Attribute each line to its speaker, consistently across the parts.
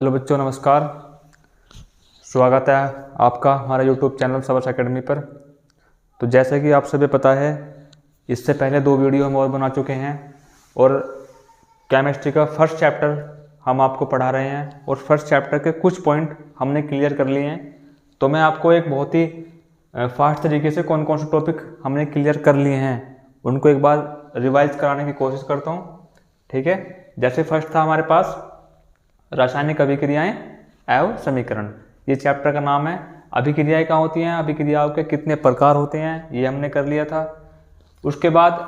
Speaker 1: Hello बच्चों, नमस्कार। स्वागत है आपका हमारा यूट्यूब चैनल सवर्स एकेडमी पर। तो जैसे कि आप सभी पता है, इससे पहले 2 वीडियो हम और बना चुके हैं और केमिस्ट्री का फर्स्ट चैप्टर हम आपको पढ़ा रहे हैं और फर्स्ट चैप्टर के कुछ पॉइंट हमने क्लियर कर लिए हैं। तो मैं आपको एक बहुत ही फास्ट तरीके से कौन कौन से टॉपिक हमने क्लियर कर लिए हैं उनको एक बार रिवाइज कराने की कोशिश करता हूँ। ठीक है, जैसे फर्स्ट था हमारे पास रासायनिक अभिक्रियाएं एवं समीकरण। ये चैप्टर का नाम है। अभिक्रियाएं क्या होती हैं, अभिक्रियाओं के कितने प्रकार होते हैं, ये हमने कर लिया था। उसके बाद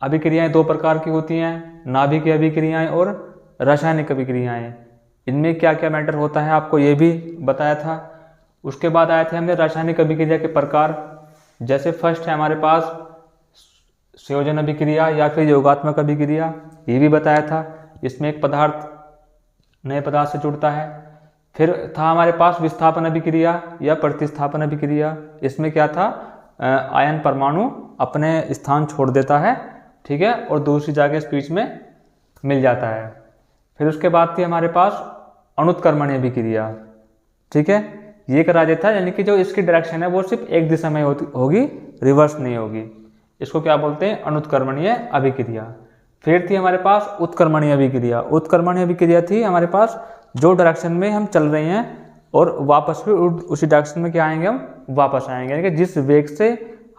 Speaker 1: अभिक्रियाएं 2 प्रकार की होती हैं, नाभिकीय अभिक्रियाएं और रासायनिक अभिक्रियाएं। इनमें क्या क्या मैटर होता है आपको ये भी बताया था। उसके बाद आए थे हमने रासायनिक अभिक्रिया के प्रकार। जैसे फर्स्ट है हमारे पास संयोजन अभिक्रिया या फिर योगात्मक अभिक्रिया, ये भी बताया था। इसमें एक पदार्थ नए पदार्थ से जुड़ता है। फिर था हमारे पास विस्थापन अभिक्रिया या प्रतिस्थापन अभिक्रिया। इसमें क्या था, आयन परमाणु अपने स्थान छोड़ देता है, ठीक है, और दूसरी जगह स्पीच में मिल जाता है। फिर उसके बाद थी हमारे पास अनुत्क्रमणीय अभिक्रिया। ठीक है, ये करा देता है, यानी कि जो इसकी डायरेक्शन है वो सिर्फ एक दिशा में होगी, रिवर्स नहीं होगी। इसको क्या बोलते हैं, अनुत्क्रमणीय अभिक्रिया। फिर थी हमारे पास उत्क्रमणीय अभिक्रिया। उत्क्रमणीय अभिक्रिया थी हमारे पास जो डायरेक्शन में हम चल रहे हैं और वापस भी उसी डायरेक्शन में क्या आएंगे, हम वापस आएंगे। यानी कि जिस वेग से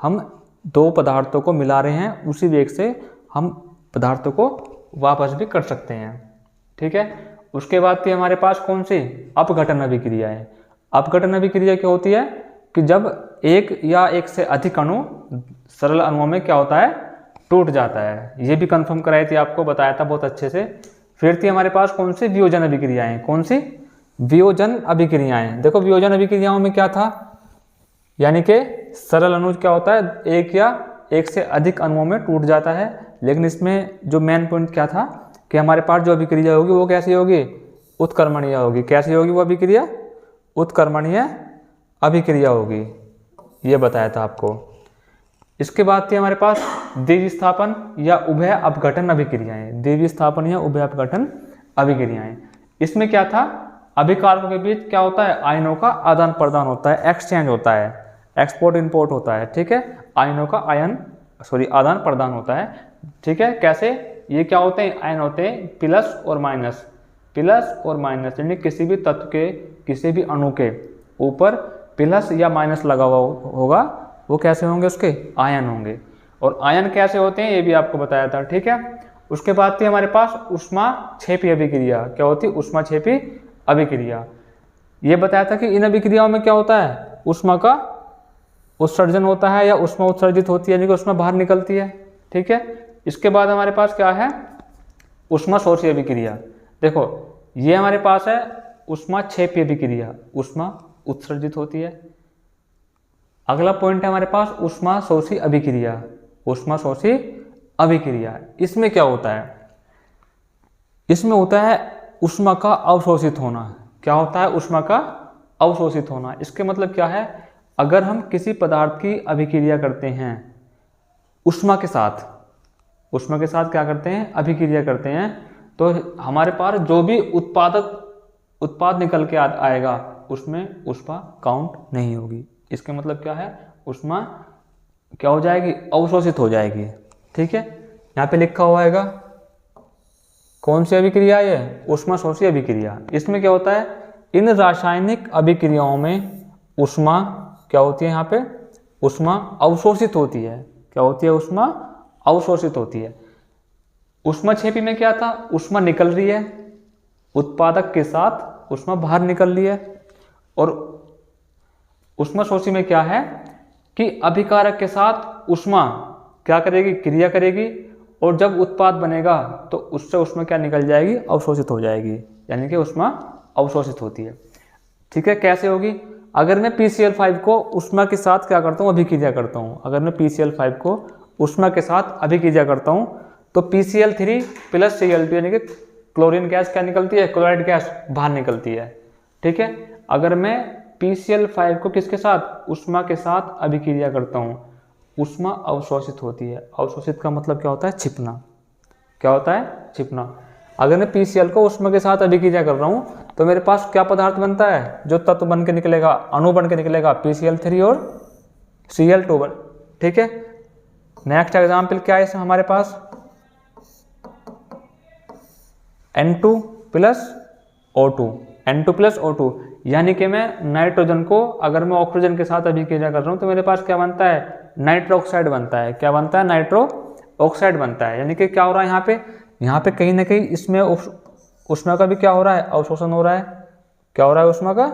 Speaker 1: हम 2 पदार्थों को मिला रहे हैं उसी वेग से हम पदार्थों को वापस भी कर सकते हैं। ठीक है, उसके बाद थी हमारे पास कौन सी, अपघटन अभिक्रिया है। अपघटन अभिक्रिया क्या होती है कि जब एक या एक से अधिक अणु सरल अणुओं में क्या होता है, टूट जाता है। ये भी कंफर्म कराई थी, आपको बताया था बहुत अच्छे से। फिर थी हमारे पास कौन सी, वियोजन अभिक्रियाएं। कौन सी, वियोजन अभिक्रियाएं। देखो वियोजन अभिक्रियाओं में क्या था, यानी कि सरल अणु क्या होता है, एक या एक से अधिक अणुओं में टूट जाता है। लेकिन इसमें जो मेन पॉइंट क्या था कि हमारे पास जो अभिक्रिया होगी वो कैसी होगी, उत्क्रमणीय होगी। कैसी होगी वो अभिक्रिया, उत्क्रमणीय अभिक्रिया होगी, ये बताया था आपको। इसके बाद थी हमारे पास द्विविस्थापन या उभय अपघटन अभिक्रियाएं। द्विविस्थापन या उभय अपघटन अभिक्रियाएं, इसमें क्या था, अभिकारकों के बीच क्या होता है, आयनों का आदान प्रदान होता है, एक्सचेंज होता है, एक्सपोर्ट इंपोर्ट होता है। ठीक है, आयनों का आदान प्रदान होता है। ठीक है, कैसे, ये क्या होते हैं, आयन होते हैं प्लस और माइनस, प्लस और माइनस, यानी किसी भी तत्व के, किसी भी अणु के ऊपर प्लस या माइनस लगा हुआ होगा, वो कैसे होंगे, उसके आयन होंगे। और आयन कैसे होते हैं ये भी आपको बताया था। ठीक है, उसके बाद थी हमारे पास ऊष्माक्षेपी अभिक्रिया। क्या होती है, ऊष्माक्षेपी अभिक्रिया। ये बताया था कि इन अभिक्रियाओं में क्या होता है, ऊष्मा का उत्सर्जन होता है या ऊष्मा उत्सर्जित होती है, यानी कि ऊष्मा बाहर निकलती है। ठीक है, इसके बाद हमारे पास क्या है, ऊष्माशोषी अभिक्रिया। देखो ये हमारे पास है ऊष्माक्षेपी अभिक्रिया, ऊष्मा उत्सर्जित होती है। अगला पॉइंट है हमारे पास ऊष्माशोषी अभिक्रिया। ऊष्माशोषी अभिक्रिया, इसमें क्या होता है, इसमें होता है ऊष्मा का अवशोषित होना। क्या होता है, ऊष्मा का अवशोषित होना। इसके मतलब क्या है, अगर हम किसी पदार्थ की अभिक्रिया करते हैं ऊष्मा के साथ, ऊष्मा के साथ क्या करते हैं, अभिक्रिया करते हैं, तो हमारे पास जो भी उत्पाद निकल के आएगा उसमें ऊष्मा काउंट नहीं होगी। इसके मतलब क्या है, ऊष्मा क्या हो जाएगी, अवशोषित हो जाएगी। ठीक है, यहाँ पे लिखा हुआ है कौन सी अभिक्रिया है, ऊष्माशोषी अभिक्रिया। इसमें क्या होता है, इन रासायनिक अभिक्रियाओं में ऊष्मा क्या होती है, यहाँ पे ऊष्मा अवशोषित होती है। क्या होती है, ऊष्मा अवशोषित होती है। ऊष्माक्षेपी में क्या था, ऊष्मा निकल रही है, उत्पादक के साथ ऊष्मा बाहर निकल रही है। और ऊष्माशोषी में क्या है कि अभिकारक के साथ ऊष्मा क्या करेगी, क्रिया करेगी, और जब उत्पाद बनेगा तो उससे ऊष्मा क्या निकल जाएगी, अवशोषित हो जाएगी, यानी कि ऊष्मा अवशोषित होती है। ठीक है, कैसे होगी, अगर मैं PCl5 को ऊष्मा के साथ क्या करता हूँ, अभिक्रिया करता हूँ, अगर मैं PCl5 को ऊष्मा के साथ अभिक्रिया करता हूँ तो PCl3 प्लस Cl2 यानी कि क्लोरीन गैस क्या निकलती है, क्लोराइड गैस बाहर निकलती है। ठीक है, अगर मैं PCl5 को किसके साथ, ऊष्मा के साथ अभिक्रिया करता हूँ, ऊष्मा अवशोषित होती है। अवशोषित का मतलब क्या होता है, छिपना। क्या होता है, छिपना। अगर मैं PCl को उष्मा के साथ अभिक्रिया कर रहा हूँ तो मेरे पास क्या पदार्थ बनता है, जो तत्व बन के निकलेगा, अणु बन के निकलेगा, PCl3 और Cl2। ठीक है, नेक्स्ट एग्जाम्पल क्या है इसमें हमारे पास, N2 plus O2, N2 plus O2, यानी कि मैं नाइट्रोजन को अगर मैं ऑक्सीजन के साथ अभिक्रिया कर रहा हूँ तो मेरे पास क्या बनता है, नाइट्रो ऑक्साइड बनता है। क्या बनता है, नाइट्रो ऑक्साइड बनता है। यानी कि क्या हो रहा है यहाँ पे कहीं ना कहीं इसमें ऊष्मा का भी क्या हो रहा है, अवशोषण हो रहा है। क्या हो रहा है, ऊष्मा का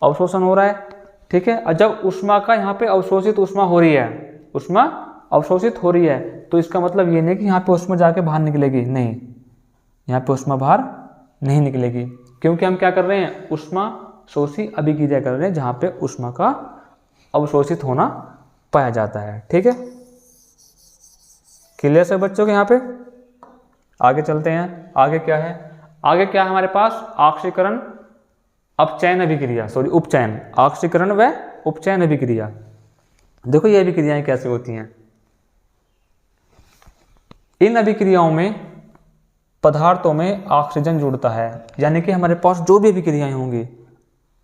Speaker 1: अवशोषण हो रहा है। ठीक है, और जब ऊष्मा का यहाँ पे अवशोषित ऊष्मा हो रही है, ऊष्मा अवशोषित हो रही है, तो इसका मतलब ये नहीं कि यहाँ पे ऊष्मा जाके बाहर निकलेगी, नहीं, यहाँ पे ऊष्मा बाहर नहीं निकलेगी, क्योंकि हम क्या कर रहे हैं, ऊष्मा शोषी अभिक्रिया कर रहे हैं, जहाँ पे ऊष्मा का अवशोषित होना पाया जाता है। ठीक है, क्लियर है बच्चों के यहाँ पे। आगे चलते हैं, आगे क्या है, आगे क्या है हमारे पास, ऑक्सीकरण अपचयन अभिक्रिया, सॉरी उपचयन, ऑक्सीकरण व उपचयन अभिक्रिया। देखो ये अभिक्रियाएं कैसे होती हैं। इन अभिक्रियाओं में पदार्थों में ऑक्सीजन जुड़ता है, यानी कि हमारे पास जो भी अभिक्रियाएं होंगी,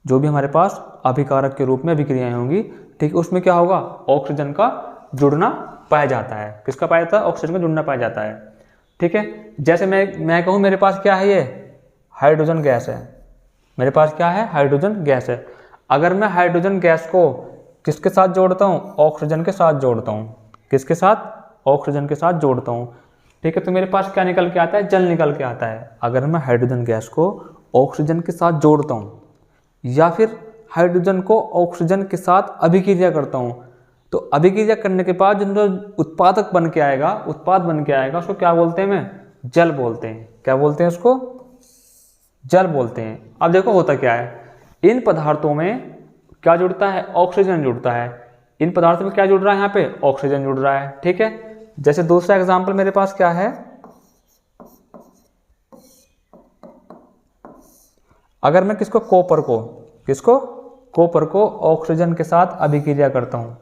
Speaker 1: जो भी हमारे पास अभिकारक के रूप में अभिक्रियाएं होंगी, ठीक, उसमें क्या होगा, ऑक्सीजन का जुड़ना पाया जाता है। किसका पाया जाता है, ऑक्सीजन का जुड़ना पाया जाता है। ठीक है, जैसे मैं कहूँ मेरे पास क्या है, ये हाइड्रोजन गैस है, मेरे पास क्या है, हाइड्रोजन गैस है। अगर मैं हाइड्रोजन गैस को किसके साथ जोड़ता हूँ, ऑक्सीजन के साथ जोड़ता हूँ, किसके साथ, ऑक्सीजन के साथ जोड़ता हूँ। ठीक है, तो मेरे पास क्या निकल के आता है, जल निकल के आता है। अगर मैं हाइड्रोजन गैस को ऑक्सीजन के साथ जोड़ता हूँ या फिर हाइड्रोजन को ऑक्सीजन के साथ अभिक्रिया करता हूँ, तो अभिक्रिया करने के बाद जो उत्पादक बन के आएगा, उत्पाद बन के आएगा, उसको क्या बोलते हैं, मैं जल बोलते हैं। क्या बोलते हैं उसको, जल बोलते हैं। अब देखो होता क्या है, इन पदार्थों में क्या जुड़ता है, ऑक्सीजन जुड़ता है। इन पदार्थों में क्या जुड़ रहा है, यहाँ पे ऑक्सीजन जुड़ रहा है। ठीक है, जैसे दूसरा एग्जाम्पल मेरे पास क्या है, अगर मैं किसको, कॉपर को ऑक्सीजन के साथ अभिक्रिया करता हूं,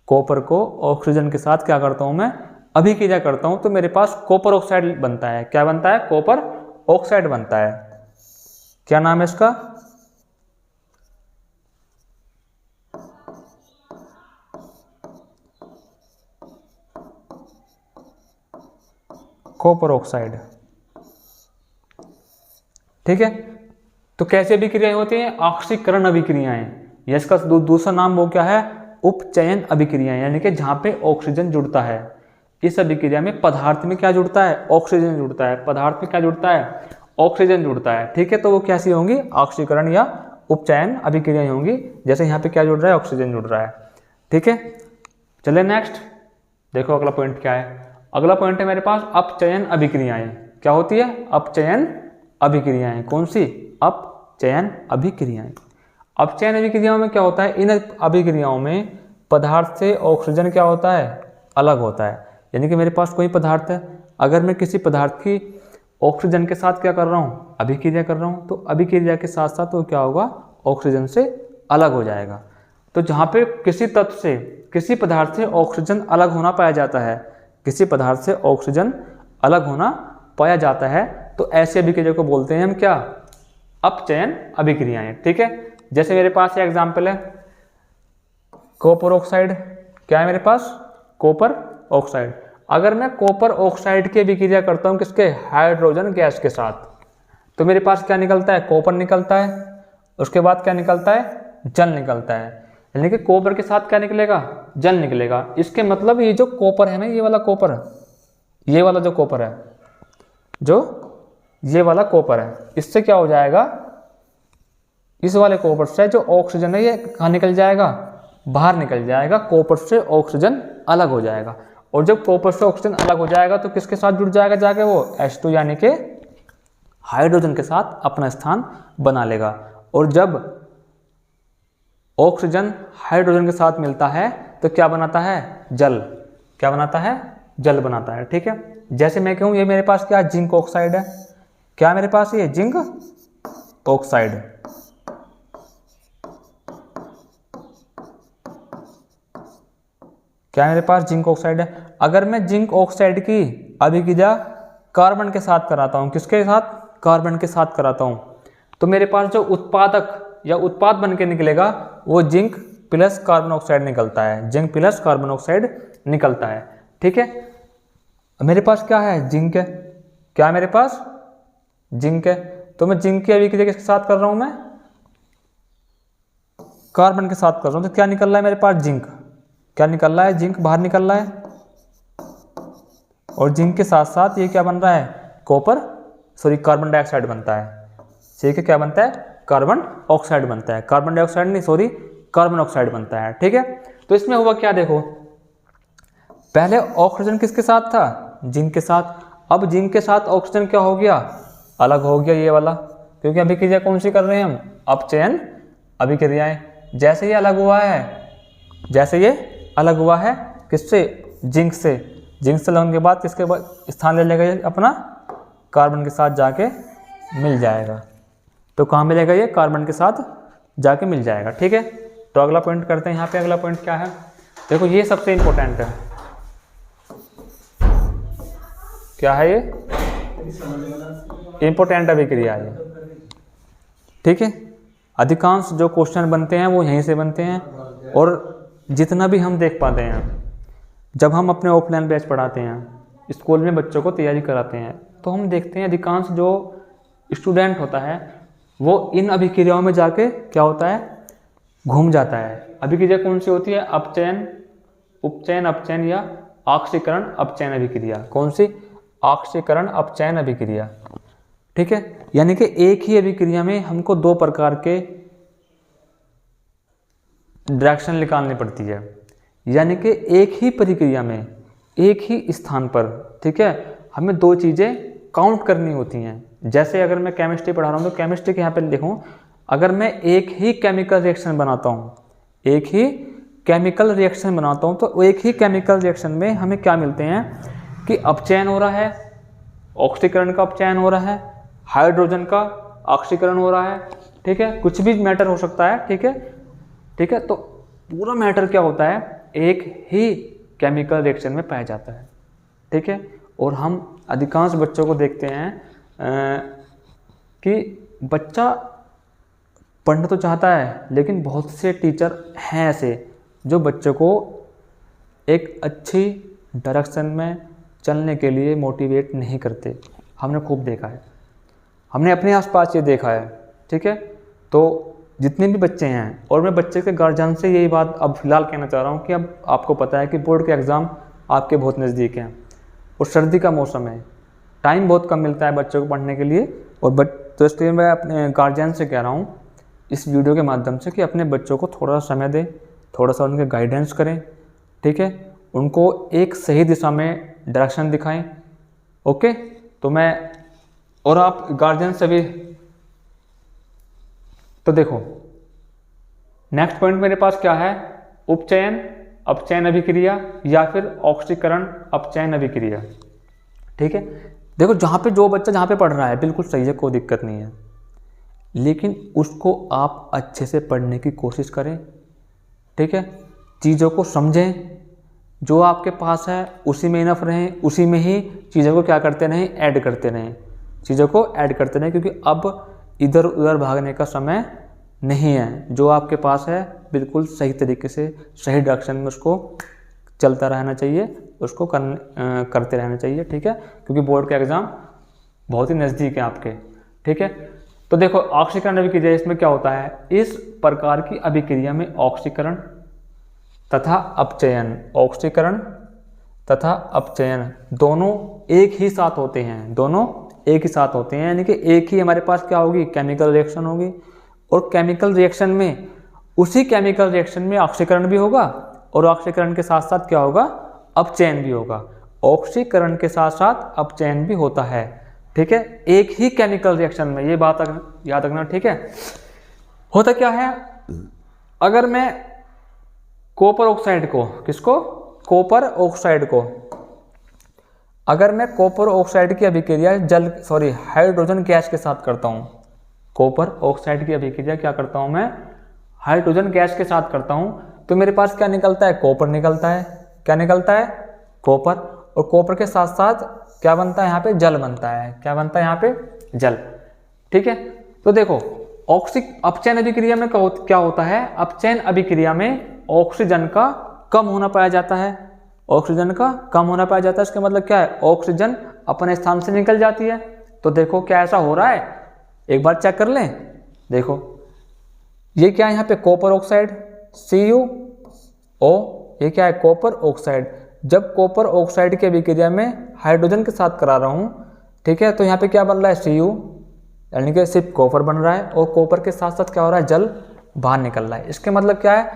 Speaker 1: कॉपर को ऑक्सीजन के साथ क्या करता हूं, मैं अभिक्रिया करता हूं, तो मेरे पास कॉपर ऑक्साइड बनता है। क्या बनता है, कॉपर ऑक्साइड बनता है। क्या नाम है इसका, कॉपर ऑक्साइड। ठीक है, तो कैसे अभिक्रियाएं होती हैं, ऑक्सीकरण अभिक्रियाएं, या इसका दूसरा नाम वो क्या है, उपचयन अभिक्रियाएं, यानी कि जहां पे ऑक्सीजन जुड़ता है। इस अभिक्रिया में पदार्थ में क्या जुड़ता है, ऑक्सीजन जुड़ता है। पदार्थ में क्या जुड़ता है, ऑक्सीजन जुड़ता है। ठीक है, तो वो कैसी होंगी, ऑक्सीकरण या उपचयन अभिक्रियाएं होंगी। जैसे यहाँ पे क्या जुड़ रहा है, ऑक्सीजन जुड़ रहा है। ठीक है, चले नेक्स्ट, देखो अगला पॉइंट क्या है। अगला पॉइंट है मेरे पास अपचयन अभिक्रियाएं। क्या होती है, अपचयन अभिक्रियाएं। कौन सी, अपचयन अभिक्रियाएं। अपचयन अभिक्रियाओं में क्या होता है, इन अभिक्रियाओं में पदार्थ से ऑक्सीजन क्या होता है, अलग होता है। यानी कि मेरे पास कोई पदार्थ है, अगर मैं किसी पदार्थ की ऑक्सीजन के साथ क्या कर रहा हूँ, अभिक्रिया कर रहा हूँ, तो अभिक्रिया के साथ साथ वो क्या होगा, ऑक्सीजन से अलग हो जाएगा। तो जहाँ पे किसी तत्व से, किसी पदार्थ से ऑक्सीजन अलग होना पाया जाता है, किसी पदार्थ से ऑक्सीजन अलग होना पाया जाता है, तो ऐसी अभिक्रिया को बोलते हैं हम क्या, अपचयन अभिक्रियाएं। ठीक है, जैसे मेरे पास ये एग्जाम्पल है, कॉपर ऑक्साइड। क्या है मेरे पास, कॉपर ऑक्साइड। अगर मैं कॉपर ऑक्साइड की अभिक्रिया करता हूं किसके, हाइड्रोजन गैस के साथ, तो मेरे पास क्या निकलता है, कॉपर निकलता है। उसके बाद क्या निकलता है, जल निकलता है। यानी कि कॉपर के साथ क्या निकलेगा, जल निकलेगा। इसके मतलब ये जो कॉपर है ना, ये वाला कॉपर है, ये वाला जो कॉपर है, जो ये वाला कॉपर है, इससे क्या हो जाएगा, इस वाले कॉपर से जो ऑक्सीजन है ये कहाँ निकल जाएगा, बाहर निकल जाएगा। कॉपर से ऑक्सीजन अलग हो जाएगा, और जब कॉपर से ऑक्सीजन अलग हो जाएगा तो किसके साथ जुड़ जाएगा जाके, वो H2 यानी कि हाइड्रोजन के साथ अपना स्थान बना लेगा। और जब ऑक्सीजन हाइड्रोजन के साथ मिलता है तो क्या बनाता है, जल। क्या बनाता है, जल बनाता है। ठीक है, जैसे मैं कहूँ ये मेरे पास क्या, जिंक ऑक्साइड है। क्या मेरे पास ये जिंक ऑक्साइड। क्या मेरे पास जिंक ऑक्साइड है। अगर मैं जिंक ऑक्साइड की अभिक्रिया कार्बन के साथ कराता हूँ, किसके साथ? कार्बन के साथ कराता हूँ, तो मेरे पास जो उत्पादक या उत्पाद बन के निकलेगा वो जिंक प्लस कार्बन ऑक्साइड निकलता है, जिंक प्लस कार्बन ऑक्साइड निकलता है। ठीक है, मेरे पास क्या है? जिंक है। क्या है मेरे पास? जिंक है। तो मैं जिंक की अभिक्रिया किसके साथ कर रहा हूं? मैं कार्बन के साथ कर रहा हूं, तो क्या निकल रहा है मेरे पास? जिंक। क्या निकल रहा है? जिंक बाहर निकल रहा है, और जिंक के साथ साथ ये क्या बन रहा है? कार्बन डाइऑक्साइड बनता है। ठीक है, क्या बनता है? कार्बन ऑक्साइड बनता है। कार्बन डाइऑक्साइड नहीं, कार्बन ऑक्साइड बनता है। ठीक है, तो इसमें हुआ क्या देखो, पहले ऑक्सीजन किसके साथ था? जिंक के साथ। अब जिंक के साथ ऑक्सीजन क्या हो गया? अलग हो गया ये वाला, क्योंकि अभिक्रिया कौन सी कर रहे हैं हम? अपचयन अभिक्रियाएं। जैसे ये अलग हुआ है, किससे? जिंक से। जिंक से लगने के बाद किसके बाद स्थान ले लेगा? ये अपना कार्बन के साथ जाके मिल जाएगा। तो कहाँ मिलेगा? ये कार्बन के साथ जाके मिल जाएगा। ठीक है, तो अगला पॉइंट करते हैं। यहाँ पे अगला पॉइंट क्या है? देखो, ये सबसे इंपॉर्टेंट है। क्या है ये? इंपॉर्टेंट अभिक्रिया है। ठीक है, अधिकांश जो क्वेश्चन बनते हैं वो यहीं से बनते हैं, और जितना भी हम देख पाते हैं, जब हम अपने ऑफलाइन बैच पढ़ाते हैं, स्कूल में बच्चों को तैयारी कराते हैं, तो हम देखते हैं अधिकांश जो स्टूडेंट होता है वो इन अभिक्रियाओं में जाके क्या होता है? घूम जाता है। अभिक्रिया कौन सी होती है? अपचयन, उपचयन, अपचयन या ऑक्सीकरण अपचयन अभिक्रिया। कौन सी? ऑक्सीकरण अपचयन अभिक्रिया। ठीक है, यानी कि एक ही अभिक्रिया में हमको दो प्रकार के डायरेक्शन निकालनी पड़ती है, यानी कि एक ही प्रक्रिया में एक ही स्थान पर, ठीक है, हमें दो चीज़ें काउंट करनी होती हैं। जैसे अगर मैं केमिस्ट्री पढ़ा रहा हूँ तो केमिस्ट्री के यहाँ पे लिखूँ, अगर मैं एक ही केमिकल रिएक्शन बनाता हूँ, एक ही केमिकल रिएक्शन बनाता हूँ, तो एक ही केमिकल रिएक्शन में हमें क्या मिलते हैं कि अपचयन हो रहा है, ऑक्सीकरण का अपचयन हो रहा है, हाइड्रोजन का ऑक्सीकरण हो रहा है। ठीक है, कुछ भी मैटर हो सकता है। ठीक है, ठीक है, तो पूरा मैटर क्या होता है? एक ही केमिकल रिएक्शन में पाया जाता है। ठीक है, और हम अधिकांश बच्चों को देखते हैं कि बच्चा पढ़ना तो चाहता है, लेकिन बहुत से टीचर हैं ऐसे जो बच्चों को एक अच्छी डायरेक्शन में चलने के लिए मोटिवेट नहीं करते। हमने खूब देखा है, हमने अपने आसपास ये देखा है। ठीक है, तो जितने भी बच्चे हैं, और मैं बच्चे के गार्जियन से यही बात अब फिलहाल कहना चाह रहा हूँ कि अब आपको पता है कि बोर्ड के एग्ज़ाम आपके बहुत नज़दीक हैं, और सर्दी का मौसम है, टाइम बहुत कम मिलता है बच्चों को पढ़ने के लिए। और तो इसलिए मैं अपने गार्जियन से कह रहा हूँ इस वीडियो के माध्यम से कि अपने बच्चों को थोड़ा सा समय दें, थोड़ा सा उनके गाइडेंस करें। ठीक है, उनको एक सही दिशा में डायरेक्शन दिखाएं। ओके, तो मैं और आप गार्जियन से भी, तो देखो नेक्स्ट पॉइंट मेरे पास क्या है? उपचयन अपचयन अभिक्रिया या फिर ऑक्सीकरण अपचयन अभिक्रिया। ठीक है, देखो जहाँ पे जो बच्चा जहाँ पे पढ़ रहा है बिल्कुल सही है, कोई दिक्कत नहीं है, लेकिन उसको आप अच्छे से पढ़ने की कोशिश करें। ठीक है, चीज़ों को समझें, जो आपके पास है उसी में इनफ रहें, उसी में ही चीज़ों को क्या करते रहें? ऐड करते रहें, चीज़ों को ऐड करते रहें, क्योंकि अब इधर उधर भागने का समय नहीं है। जो आपके पास है बिल्कुल सही तरीके से सही डायरेक्शन में उसको चलता रहना चाहिए, उसको करते रहना चाहिए। ठीक है, क्योंकि बोर्ड के एग्ज़ाम बहुत ही नज़दीक है आपके। ठीक है, तो देखो ऑक्सीकरण अभिक्रिया, इसमें क्या होता है? इस प्रकार की अभिक्रिया में ऑक्सीकरण तथा अपचयन, ऑक्सीकरण तथा अपचयन दोनों एक ही साथ होते हैं, दोनों एक ही साथ होते हैं, यानी कि एक ही हमारे पास क्या होगी? केमिकल रिएक्शन होगी, और केमिकल रिएक्शन में उसी केमिकल रिएक्शन में ऑक्सीकरण भी होगा, और ऑक्सीकरण के साथ साथ क्या होगा? अपचयन भी होगा। ऑक्सीकरण के साथ साथ अपचयन भी होता है। ठीक है, एक ही केमिकल रिएक्शन में, ये बात याद रखना। ठीक है, होता क्या है? अगर मैं कॉपर ऑक्साइड को, किसको? कॉपर ऑक्साइड को, अगर मैं कॉपर ऑक्साइड की अभिक्रिया हाइड्रोजन गैस के साथ करता हूँ, कॉपर ऑक्साइड की अभिक्रिया क्या करता हूँ मैं? हाइड्रोजन गैस के साथ करता हूँ, तो मेरे पास क्या निकलता है? कॉपर निकलता है। क्या निकलता है? कॉपर। और कॉपर के साथ साथ क्या बनता है यहाँ पे, जल बनता है। क्या बनता है यहाँ पे, जल। ठीक है, तो देखो अपचयन अभिक्रिया में क्या होता है, अपचयन अभिक्रिया में ऑक्सीजन का कम होना पाया जाता है। ऑक्सीजन का कम होना पाया जाता है, इसका मतलब क्या है, ऑक्सीजन अपने स्थान से निकल जाती है। तो देखो क्या ऐसा हो रहा है, एक बार चेक कर लें। देखो ये क्या है यहाँ पे, कॉपर ऑक्साइड CuO, ये क्या है, कॉपर ऑक्साइड। जब कॉपर ऑक्साइड की अभिक्रिया में हाइड्रोजन के साथ करा रहा हूँ, ठीक है, तो यहाँ पे क्या बन रहा है, Cu, यानी कि सिर्फ कॉपर बन रहा है, और कॉपर के साथ साथ क्या हो रहा है, जल बाहर निकल रहा है। इसके मतलब क्या है,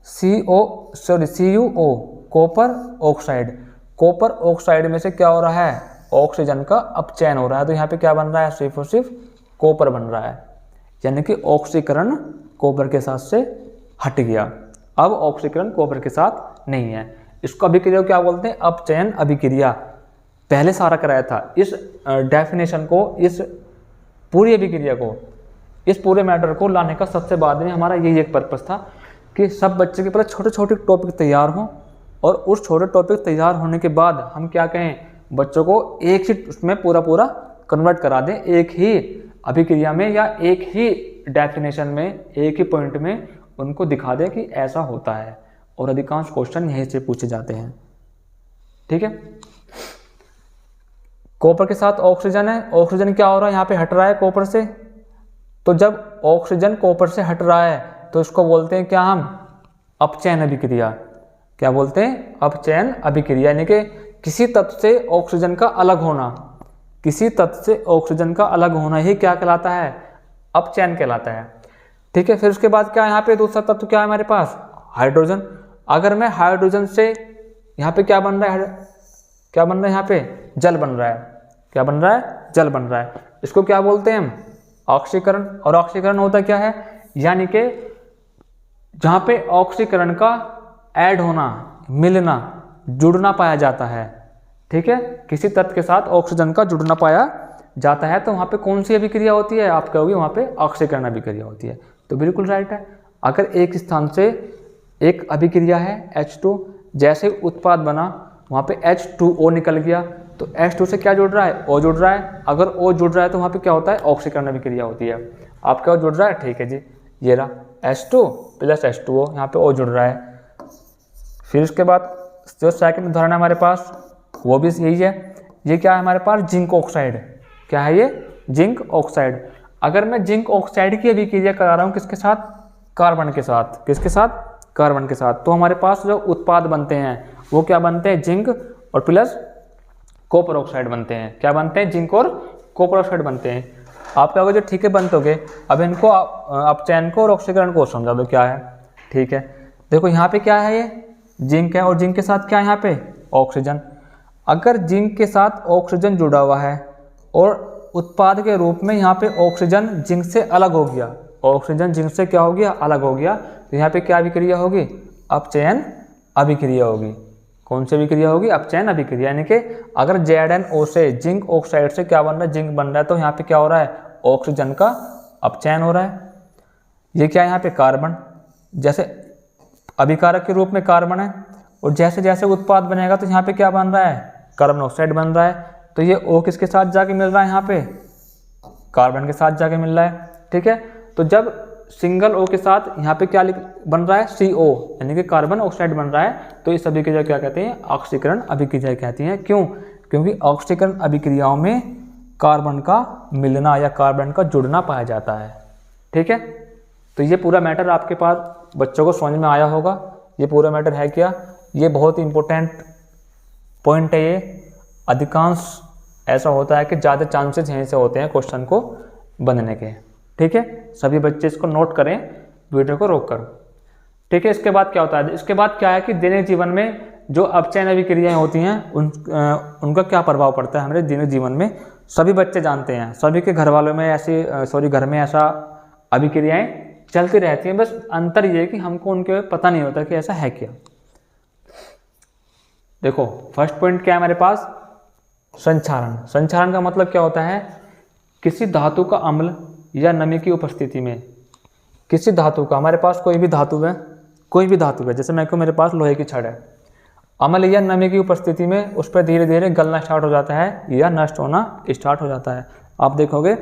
Speaker 1: CuO, copper oxide. Copper oxide में से क्या हो रहा है, ऑक्सीजन का अपचयन हो रहा है। तो यहाँ पे क्या बन रहा है, सिर्फ और सिर्फ कॉपर बन रहा है, यानी कि ऑक्सीकरण कॉपर के साथ से हट गया। अब ऑक्सीकरण कॉपर के साथ नहीं है। इसको अभिक्रिया क्या बोलते हैं, अपचयन अभिक्रिया। पहले सारा कराया था। इस डेफिनेशन को, इस पूरी अभिक्रिया को, इस पूरे मैटर को लाने का सबसे बाद में हमारा यही एक पर्पस था कि सब बच्चे के पास छोटे छोटे टॉपिक तैयार हों, और उस छोटे टॉपिक तैयार होने के बाद हम क्या कहें, बच्चों को एक ही उसमें पूरा कन्वर्ट करा दें, एक ही अभिक्रिया में या एक ही डेफिनेशन में, एक ही पॉइंट में उनको दिखा दें कि ऐसा होता है। और अधिकांश क्वेश्चन यहीं से पूछे जाते हैं। ठीक है, कॉपर के साथ ऑक्सीजन है, ऑक्सीजन क्या हो रहा है, यहाँ पे हट रहा है कॉपर से। तो जब ऑक्सीजन कॉपर से हट रहा है तो इसको बोलते हैं क्या, हम अपचयन अभिक्रिया। क्या बोलते हैं, अपचयन अभिक्रिया, यानी कि किसी तत्व से ऑक्सीजन का अलग होना। किसी तत्व से ऑक्सीजन का अलग होना ही क्या कहलाता है, अपचयन कहलाता है। ठीक है, फिर उसके बाद क्या है, यहाँ पे दूसरा तत्व क्या है हमारे पास, हाइड्रोजन। अगर मैं हाइड्रोजन से, यहाँ पे क्या बन रहा है, क्या बन रहा है, यहाँ पे जल बन रहा है। क्या बन रहा है, जल बन रहा है। इसको क्या बोलते हैं हम, ऑक्सीकरण। और ऑक्सीकरण होता क्या है, यानी कि जहाँ पे ऑक्सीकरण का ऐड होना, मिलना, जुड़ना पाया जाता है। ठीक है, किसी तत्व के साथ ऑक्सीजन का जुड़ना पाया जाता है, तो वहाँ पे कौन सी अभिक्रिया होती है, आप कहोगे वहाँ पे ऑक्सीकरण अभिक्रिया होती है। तो बिल्कुल राइट है। अगर एक स्थान से एक अभिक्रिया है H2, जैसे उत्पाद बना वहाँ पे H2O निकल गया, तो H2 से क्या जुड़ रहा है, O जुड़ रहा है। अगर O जुड़ रहा है तो वहाँ पे क्या होता है, ऑक्सीकरण अभिक्रिया होती है। आपका O जुड़ रहा है, ठीक है जी, ये रहा H2 प्लस H2O, यहाँ पे O जुड़ रहा है। फिर उसके बाद जो सेकंड उदाहरण है हमारे पास, वो भी यही है। ये क्या है हमारे पास, जिंक ऑक्साइड। क्या है ये, जिंक ऑक्साइड। अगर मैं जिंक ऑक्साइड की अभिक्रिया करा रहा हूँ किसके साथ, कार्बन के साथ। किसके साथ, कार्बन के साथ। तो हमारे पास जो उत्पाद बनते हैं वो क्या बनते हैं, जिंक और प्लस कॉपर ऑक्साइड बनते हैं। क्या बनते हैं, जिंक और कॉपर ऑक्साइड बनते हैं। आप क्या होगा, ठीक है बनते। अब इनको अपचयन को और ऑक्सीकरण को समझा दो क्या है। ठीक है, देखो यहाँ पे क्या है, ये जिंक है, और जिंक के साथ क्या है यहाँ पे, ऑक्सीजन। अगर जिंक के साथ ऑक्सीजन जुड़ा हुआ है और उत्पाद के रूप में यहाँ पे ऑक्सीजन जिंक से अलग हो गया, ऑक्सीजन जिंक से क्या हो गया, अलग हो गया, तो यहाँ पे क्या अभिक्रिया होगी, अपचयन अभिक्रिया होगी। कौन सी अभिक्रिया होगी, अपचयन अभिक्रिया। यानी कि अगर ZnO से जिंक ऑक्साइड से क्या बन रहा है, जिंक बन रहा है, तो यहाँ पे क्या हो रहा है, ऑक्सीजन का अपचयन हो रहा है। ये क्या है यहाँ पे, कार्बन। जैसे अभिकारक के रूप में कार्बन है, और जैसे जैसे उत्पाद बनेगा तो यहाँ पे क्या बन रहा है, कार्बन ऑक्साइड बन रहा है। तो ये O किसके साथ जाके मिल रहा है, यहाँ पे कार्बन के साथ जाके मिल रहा है। ठीक है, तो जब सिंगल O के साथ यहाँ पे क्या बन रहा है, CO, यानी कि कार्बन ऑक्साइड बन रहा है, तो इस अभिक्रिया क्या कहते हैं, ऑक्सीकरण अभिक्रिया कहती हैं। क्यों, क्योंकि ऑक्सीकरण अभिक्रियाओं में कार्बन का मिलना या कार्बन का जुड़ना पाया जाता है। ठीक है, तो ये पूरा मैटर आपके पास बच्चों को समझ में आया होगा। ये पूरा मैटर है क्या, ये बहुत इंपॉर्टेंट पॉइंट है। ये अधिकांश ऐसा होता है कि ज़्यादा चांसेस यहीं से होते हैं क्वेश्चन को बनने के। ठीक है, सभी बच्चे इसको नोट करें, वीडियो को रोक कर। ठीक है, इसके बाद क्या होता है, इसके बाद क्या है कि दैनिक जीवन में जो अपचयन अभिक्रियाएं होती हैं उनका क्या प्रभाव पड़ता है हमारे दैनिक जीवन में, सभी बच्चे जानते हैं। सभी के घर वालों में घर में ऐसा अभिक्रियाएं चलती रहती हैं। बस अंतर ये है कि हमको उनके पता नहीं होता कि ऐसा है क्या। देखो फर्स्ट पॉइंट क्या है हमारे पास, संक्षारण। संक्षारण का मतलब क्या होता है, किसी धातु का अम्ल या नमी की उपस्थिति में, किसी धातु का, हमारे पास कोई भी धातु है, कोई भी धातु है, जैसे मैं कहूँ मेरे पास लोहे की छड़ है, अम्ल या नमी की उपस्थिति में उस पर धीरे धीरे गलना स्टार्ट हो जाता है या नष्ट होना स्टार्ट हो जाता है। आप देखोगे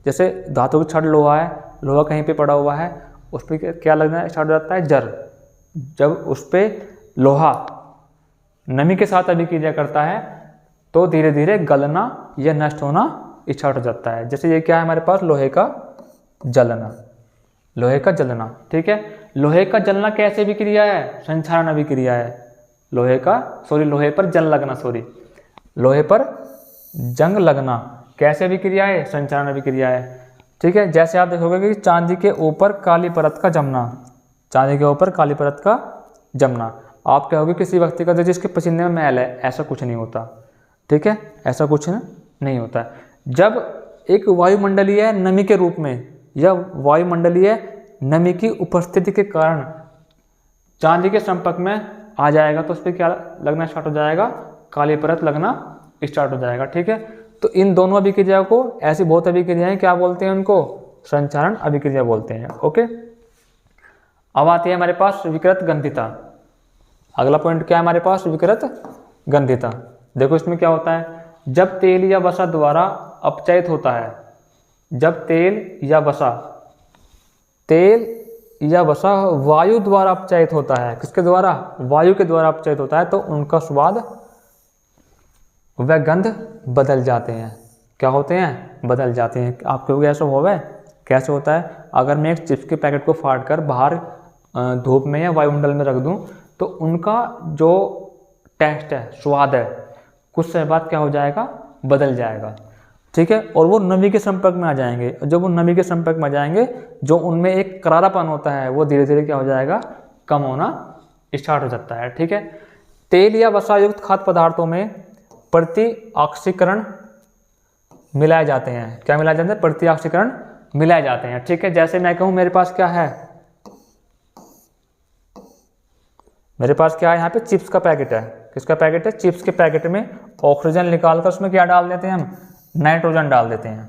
Speaker 1: जैसे धातु की छड़ लोहा है, लोहा कहीं पे पड़ा हुआ है, उस पर क्या लगना स्टार्ट हो जाता है, जर। जब उस पर लोहा नमी के साथ अभिक्रिया करता है तो धीरे धीरे गलना या नष्ट होना स्टार्ट हो जाता है। जैसे ये क्या है हमारे पास, लोहे का जलना, लोहे का जलना, ठीक है। लोहे का जलना कैसे अभिक्रिया है, संक्षारण अभिक्रिया है। लोहे पर जंग लगना, लोहे पर जंग लगना कैसे अभिक्रिया है, संक्षारण अभिक्रिया है, ठीक है। जैसे आप देखोगे कि चांदी के ऊपर काली परत का जमना, चांदी के ऊपर काली परत का जमना। आप कहोगे किसी व्यक्ति का जिसके पसीने में मैल है, ऐसा कुछ नहीं होता, ठीक है, ऐसा कुछ नहीं होता। जब एक वायुमंडलीय नमी के रूप में या वायुमंडलीय नमी की उपस्थिति के कारण चांदी के संपर्क में आ जाएगा तो उस पर क्या लगना स्टार्ट हो जाएगा, काली परत लगना स्टार्ट हो जाएगा, ठीक है। तो इन दोनों अभिक्रिया को, ऐसी बहुत अभिक्रियाएं क्या बोलते हैं उनको, संक्षारण अभिक्रिया बोलते हैं, ओके। अब आती है हमारे पास विकृत गंधिता। अगला पॉइंट क्या है हमारे पास, विकृत गंधिता। देखो इसमें क्या होता है, जब तेल या वसा द्वारा अपचयित होता है, जब तेल या वसा वायु द्वारा अपचयित होता है, किसके द्वारा, वायु के द्वारा अपचयित होता है, तो उनका स्वाद व गंध बदल जाते हैं। क्या होते हैं, बदल जाते हैं। आप कहोगे ऐसा होगा है, कैसे होता है, अगर मैं एक चिप्स के पैकेट को फाड़ कर बाहर धूप में या वायुमंडल में रख दूं तो उनका जो टेस्ट है, स्वाद है, कुछ समय बाद क्या हो जाएगा, बदल जाएगा, ठीक है। और वो नमी के संपर्क में आ जाएंगे, जब वो नमी के संपर्क में आ जाएंगे, जो उनमें एक करारापन होता है वो धीरे धीरे क्या हो जाएगा, कम होना स्टार्ट हो जाता है, ठीक है। तेल या वसा युक्त खाद्य पदार्थों में प्रति ऑक्सीकरण मिलाए जाते हैं। क्या मिलाए जाते हैं, प्रति ऑक्सीकरण मिलाए जाते हैं, ठीक है। जैसे मैं कहूँ मेरे पास क्या है, मेरे पास क्या है, यहाँ पे चिप्स का पैकेट है। किसका पैकेट है, चिप्स के पैकेट में ऑक्सीजन निकालकर उसमें क्या डाल देते हैं हम, नाइट्रोजन डाल देते हैं।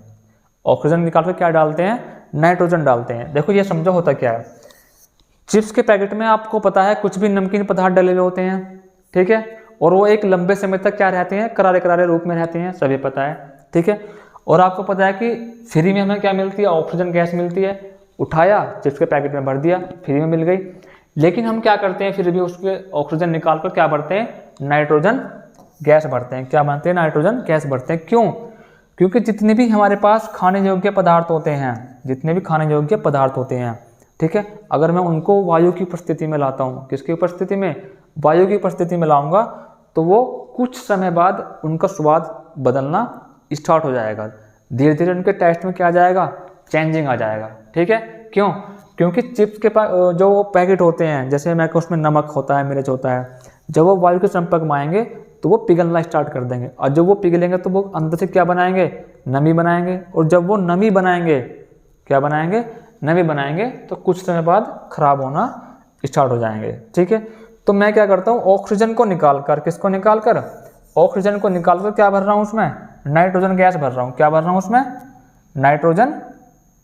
Speaker 1: ऑक्सीजन निकालकर क्या डालते हैं, नाइट्रोजन डालते हैं। देखो ये समझो होता क्या है, चिप्स के पैकेट में आपको पता है कुछ भी नमकीन पदार्थ डले हुए होते हैं, ठीक है, और वो एक लंबे समय तक क्या रहते हैं, करारे करारे रूप में रहते हैं, सभी पता है, ठीक है। और आपको पता है कि फ्री में हमें क्या मिलती है, ऑक्सीजन गैस मिलती है। उठाया, चिप्स के पैकेट में भर दिया, फ्री में मिल गई। लेकिन हम क्या करते हैं, फिर भी उसके ऑक्सीजन निकाल कर क्या भरते हैं, नाइट्रोजन गैस भरते हैं। क्या भरते हैं, नाइट्रोजन गैस भरते हैं। क्यों, क्योंकि जितने भी हमारे पास खाने योग्य पदार्थ होते हैं, जितने भी खाने योग्य पदार्थ होते हैं, ठीक है, अगर मैं उनको वायु की उपस्थिति में लाता हूँ, किसकी उपस्थिति में, वायु की उपस्थिति में लाऊंगा, तो वो कुछ समय बाद उनका स्वाद बदलना स्टार्ट हो जाएगा। धीरे धीरे उनके टेस्ट में क्या आ जाएगा, चेंजिंग आ जाएगा, ठीक है। क्यों, क्योंकि चिप्स के जो पैकेट होते हैं, जैसे मैं उसमें नमक होता है, मिर्च होता है, जब वो वायु के संपर्क में आएंगे तो वो पिघलना स्टार्ट कर देंगे, और जब वो पिघलेंगे तो वो अंदर से क्या बनाएंगे, नमी बनाएंगे। और जब वो नमी बनाएंगे, क्या बनाएंगे, नमी बनाएंगे, तो कुछ समय बाद खराब होना स्टार्ट हो जाएंगे, ठीक है। तो मैं क्या करता हूँ, ऑक्सीजन को निकालकर, किसको निकालकर, ऑक्सीजन को निकालकर क्या भर रहा हूँ उसमें, नाइट्रोजन गैस भर रहा हूँ। क्या भर रहा हूँ उसमें, नाइट्रोजन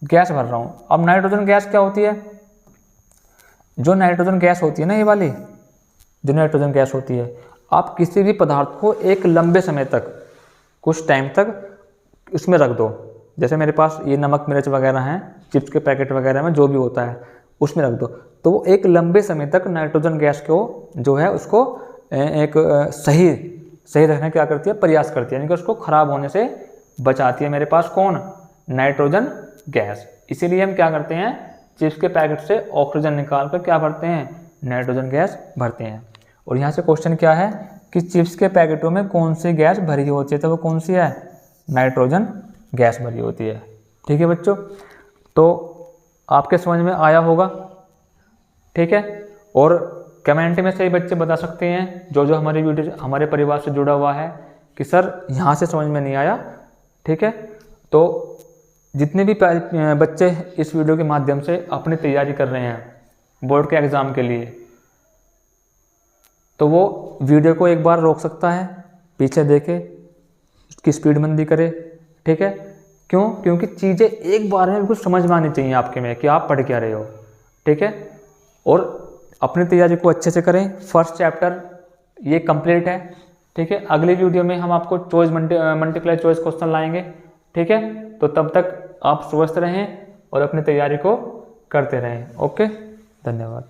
Speaker 1: गैस भर रहा हूँ। अब नाइट्रोजन गैस क्या होती है, जो नाइट्रोजन गैस होती है ना, ये वाली जो नाइट्रोजन गैस होती है, आप किसी भी पदार्थ को एक लंबे समय तक, कुछ टाइम तक उसमें रख दो। जैसे मेरे पास ये नमक मिर्च वगैरह हैं, चिप्स के पैकेट वगैरह में जो भी होता है उसमें रख दो, तो वो एक लंबे समय तक नाइट्रोजन गैस को जो है उसको एक सही रखने क्या करती है, प्रयास करती है, यानी कि उसको खराब होने से बचाती है। मेरे पास कौन, नाइट्रोजन गैस। इसीलिए हम क्या करते हैं, चिप्स के पैकेट से ऑक्सीजन निकाल कर क्या भरते हैं, नाइट्रोजन गैस भरते हैं। और यहाँ से क्वेश्चन क्या है कि चिप्स के पैकेटों में कौन सी गैस भरी होती है, तो वो कौन सी है, नाइट्रोजन गैस भरी होती है, ठीक है बच्चों। तो आपके समझ में आया होगा, ठीक है। और कमेंट में से बच्चे बता सकते हैं जो जो हमारी वीडियो, हमारे परिवार से जुड़ा हुआ है, कि सर यहाँ से समझ में नहीं आया, ठीक है। तो जितने भी बच्चे इस वीडियो के माध्यम से अपनी तैयारी कर रहे हैं बोर्ड के एग्ज़ाम के लिए, तो वो वीडियो को एक बार रोक सकता है, पीछे देखे, उसकी स्पीड मंदी करे, ठीक है। क्यों, क्योंकि चीज़ें एक बार में बिल्कुल समझ में आनी चाहिए आपके में कि आप पढ़ क्या रहे हो, ठीक है। और अपनी तैयारी को अच्छे से करें। फर्स्ट चैप्टर ये कंप्लीट है। ठीक है, अगली वीडियो में हम आपको चॉइस मल्टीप्लाई चॉइस क्वेश्चन लाएंगे। ठीक है, तो तब तक आप स्वस्थ रहें और अपनी तैयारी को करते रहें। ओके, धन्यवाद।